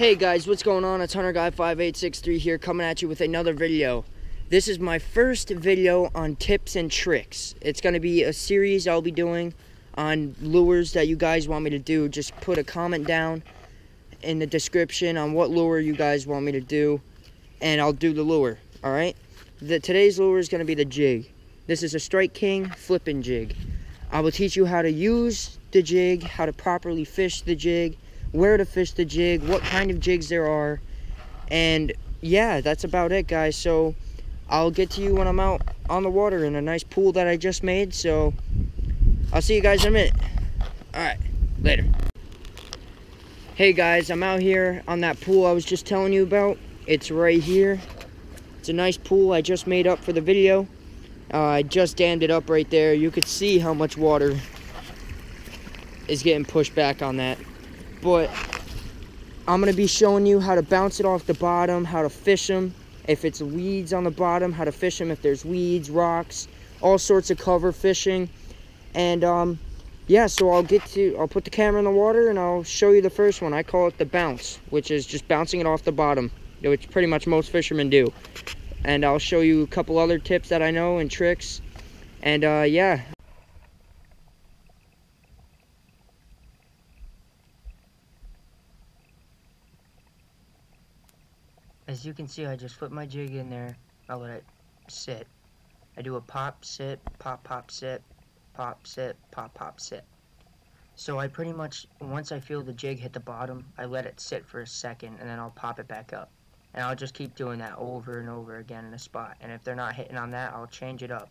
Hey guys, what's going on? It's Hunter Guy 5863 here, coming at you with another video. This is my first video on tips and tricks. It's going to be a series I'll be doing on lures that you guys want me to do. Just put a comment down in the description on what lure you guys want me to do, and I'll do the lure, alright? Today's lure is going to be the jig. This is a Strike King flipping jig. I will teach you how to use the jig, how to properly fish the jig, where to fish the jig, what kind of jigs there are, and yeah, that's about it, guys. So I'll get to you when I'm out on the water in a nice pool that I just made. So I'll see you guys in a minute. Alright, later. Hey guys, I'm out here on that pool I was just telling you about. It's right here. It's a nice pool I just made up for the video. I just dammed it up right there. You could see how much water is getting pushed back on that. But I'm going to be showing you how to bounce it off the bottom, how to fish them. If it's weeds on the bottom, how to fish them if there's weeds, rocks, all sorts of cover fishing. And yeah, so I'll put the camera in the water and I'll show you the first one. I call it the bounce, which is just bouncing it off the bottom, which pretty much most fishermen do. And I'll show you a couple other tips that I know and tricks. And yeah. As you can see, I just flip my jig in there. I let it sit. I do a pop, sit, pop, pop, sit, pop, sit, pop, pop, sit. So I pretty much, once I feel the jig hit the bottom, I let it sit for a second and then I'll pop it back up. And I'll just keep doing that over and over again in a spot. And if they're not hitting on that, I'll change it up.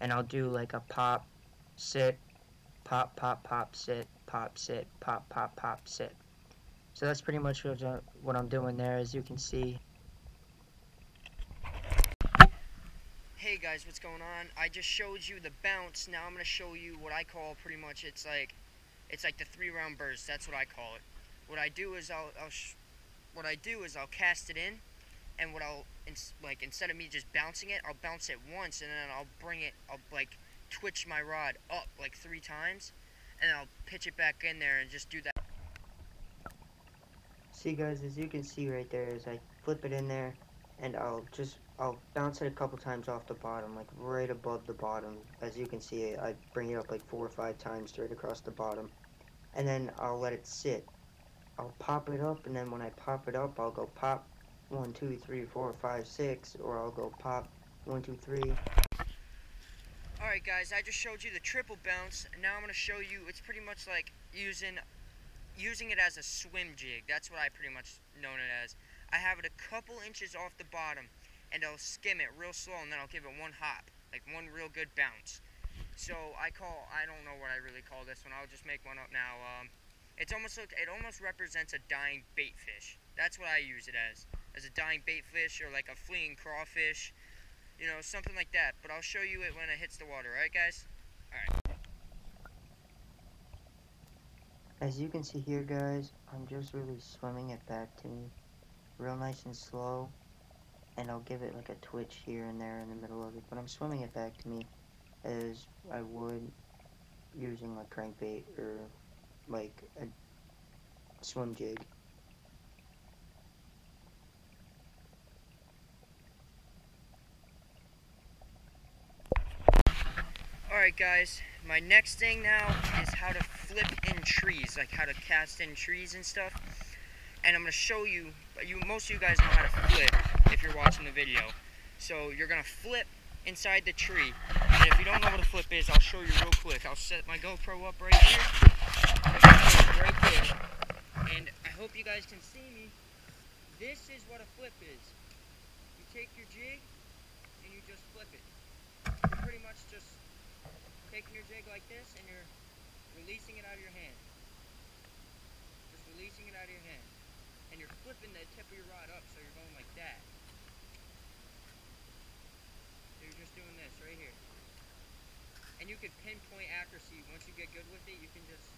And I'll do like a pop, sit, pop, pop, pop, sit, pop, sit, pop, pop, pop, sit. So that's pretty much what I'm doing there, as you can see. Hey guys, what's going on? I just showed you the bounce. Now I'm going to show you what I call pretty much, it's like the 3-round burst. That's what I call it. What I do is I'll cast it in, and instead of me just bouncing it, I'll bounce it once, and then I'll like twitch my rod up like 3 times, and then I'll pitch it back in there and just do that. See guys, as you can see right there, is I flip it in there, and I'll bounce it a couple times off the bottom, like right above the bottom. As you can see, I bring it up like 4 or 5 times straight across the bottom, and then I'll let it sit. I'll pop it up, and then when I pop it up, I'll go pop 1, 2, 3, 4, 5, 6, or I'll go pop 1, 2, 3. Alright guys, I just showed you the triple bounce, and now I'm going to show you, it's pretty much like using it as a swim jig. That's what I pretty much known it as. I have it a couple inches off the bottom, and I'll skim it real slow, and then I'll give it one hop, like one real good bounce. So I don't know what I really call this one. I'll just make one up now. It almost represents a dying bait fish. That's what I use it as a dying bait fish, or like a fleeing crawfish, you know, something like that. But I'll show you it when it hits the water, alright guys? Alright. As you can see here guys, I'm just really swimming it back to me, real nice and slow, and I'll give it like a twitch here and there in the middle of it, but I'm swimming it back to me as I would using like crankbait or like a swim jig. Alright guys, my next thing now is how to flip in trees, like how to cast in trees and stuff. And I'm going to show you, most of you guys know how to flip if you're watching the video. So you're going to flip inside the tree. And if you don't know what a flip is, I'll show you real quick. I'll set my GoPro up right here. Right there. And I hope you guys can see me. This is what a flip is. You take your jig and you just flip it. You're pretty much just taking your jig like this and you're releasing it out of your hand. Just releasing it out of your hand. And you're flipping the tip of your rod up, so you're going like that. So you're just doing this right here. And you can pinpoint accuracy. Once you get good with it, you can just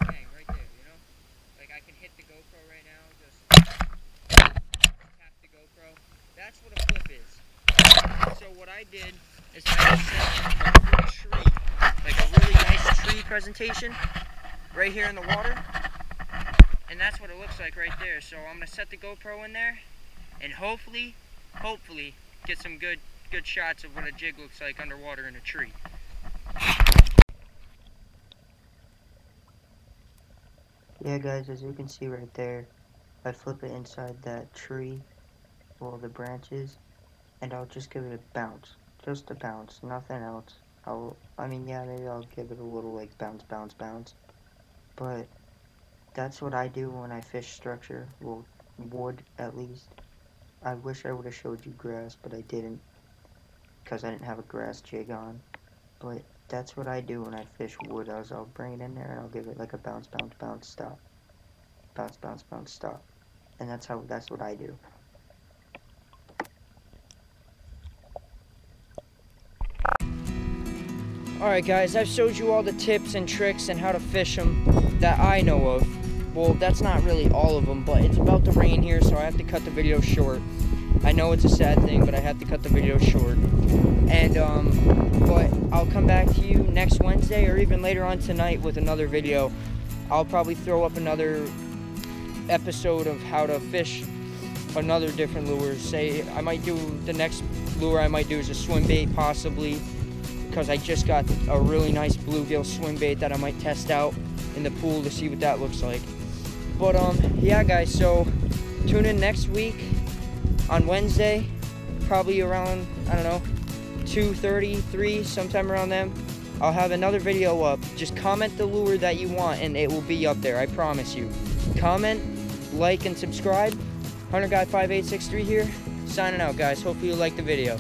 bang right there, you know? Like I can hit the GoPro right now, just tap the GoPro. That's what a flip is. So what I did is I set a tree, like a really nice tree presentation right here in the water. And that's what it looks like right there. So I'm gonna set the GoPro in there and hopefully get some good shots of what a jig looks like underwater in a tree. Yeah guys, as you can see right there, I flip it inside that tree, well, the branches, and I'll just give it a bounce. Just a bounce, nothing else. Yeah, maybe I'll give it a little like bounce, but that's what I do when I fish structure, well, wood at least. I wish I would have showed you grass, but I didn't, because I didn't have a grass jig on. But that's what I do when I fish wood, I'll bring it in there and I'll give it like a bounce, stop. Bounce, stop. And that's what I do. Alright guys, I've showed you all the tips and tricks and how to fish them that I know of. Well, that's not really all of them, but it's about to rain here, so I have to cut the video short. I know it's a sad thing, but I have to cut the video short. And, but I'll come back to you next Wednesday or even later on tonight with another video. I'll probably throw up another episode of how to fish another different lure. Say, I might do, the next lure I might do is a swim bait possibly, because I just got a really nice bluegill swim bait that I might test out in the pool to see what that looks like. But yeah guys, so tune in next week on Wednesday, probably around, I don't know, 2:30, 3, sometime around then. I'll have another video up. Just comment the lure that you want and it will be up there, I promise you. Comment, like, and subscribe. Hunter Guy 5863 here, signing out guys. Hopefully you liked the video.